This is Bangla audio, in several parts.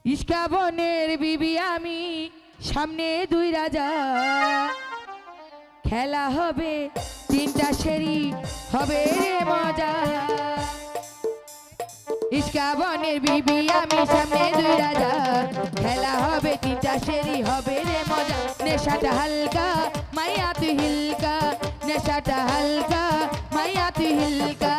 ইস্কাবনের বিবি আমি সামনে দুই রাজা খেলা হবে তিনটা সেরি হবে রে মজা ইস্কাবনের বিবি আমি সামনে দুই রাজা খেলা হবে তিনটা সেরি হবে রে মজা নেশাটা হালকা মাইয়া তুই হিলকা নেশাটা হালকা মাইয়া তুই হিলকা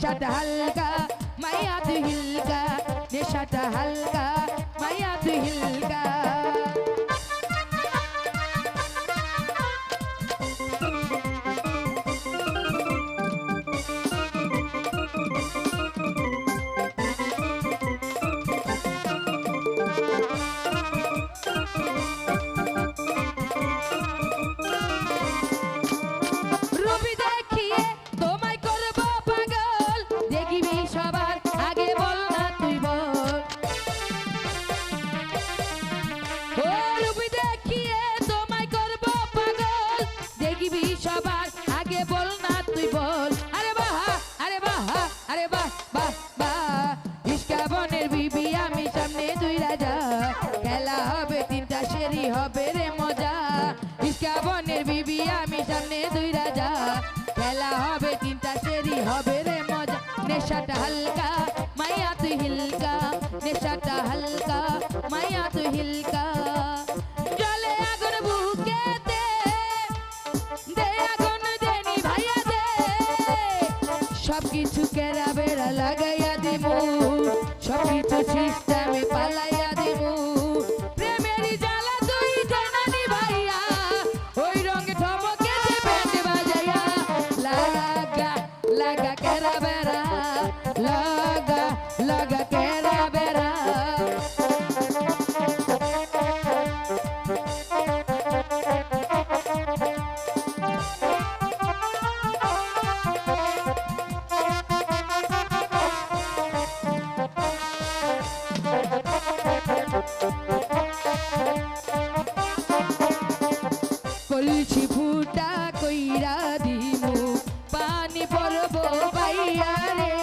নেশাটা হালকা মাইয়া তুই হিলকা নেশাটা হালকা মাইয়া তুই হিলকা হবে রে মজা ইস্কাবনের বিবি আমি সামনে দুই রাজা খেলা হবে তিনটা সেরি হবে রে মজা নেশাটা হালকা মাইয়া তুই হিলকা নেশাটা হালকা মাইয়া তুই হিলকা জলে আগুন বুকেতে দে আগুন দেনি ভাইয়া দে সবকিছু কেরা বেড়া লাগাইয়া দিমু সবকিছু সিস্টেমে পালাইয়া দিমু laga kera bera কলসি ফুটা কইরা দিমু পানি পড়বো বাইয়া রে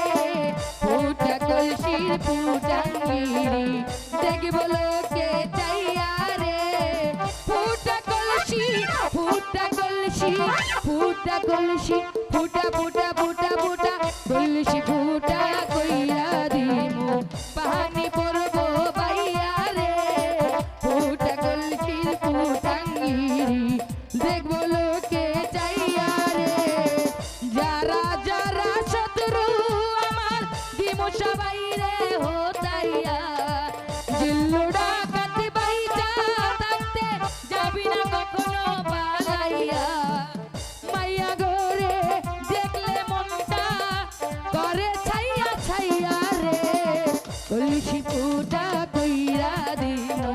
ফুটা কলসির ফুটাঙ্গিরি দেখব লোকে চাইয়া রে ফুটা কলসি ফুটা কলসি ফুটা কলসি ফুটা ফুটা ফুটা ফুটা কলসি ফুটা কইরা দিমু পানি পড়বো বাইয়া রে ফুটা কলসির ফুটাঙ্গিরি দেখব লোকে চাইয়া রে যারা যারা শত্রু আমার দিমু সবাই রে হোতাইয়া জিল্লুড়া কাতি বাইটা থাকতে যাবি না কখনো পালাইয়া মাইয়া গোরে দেখলে মনটা করে ছাইয়া ছাইয়া রে কলসি ফুটা কইরা দিমু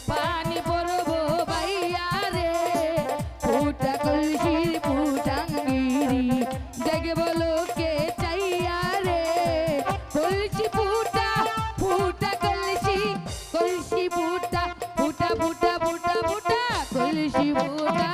পানি পড়বো বাইয়া রে ফুটা কলসির ফুটাঙ্গিরি দেখব লোকে চাইয়া রে কলসি ফুটা ফুটা কলসি কলসি ফুটা ফুটা ফুটা ফুটা ফুটা কলসি ফুটা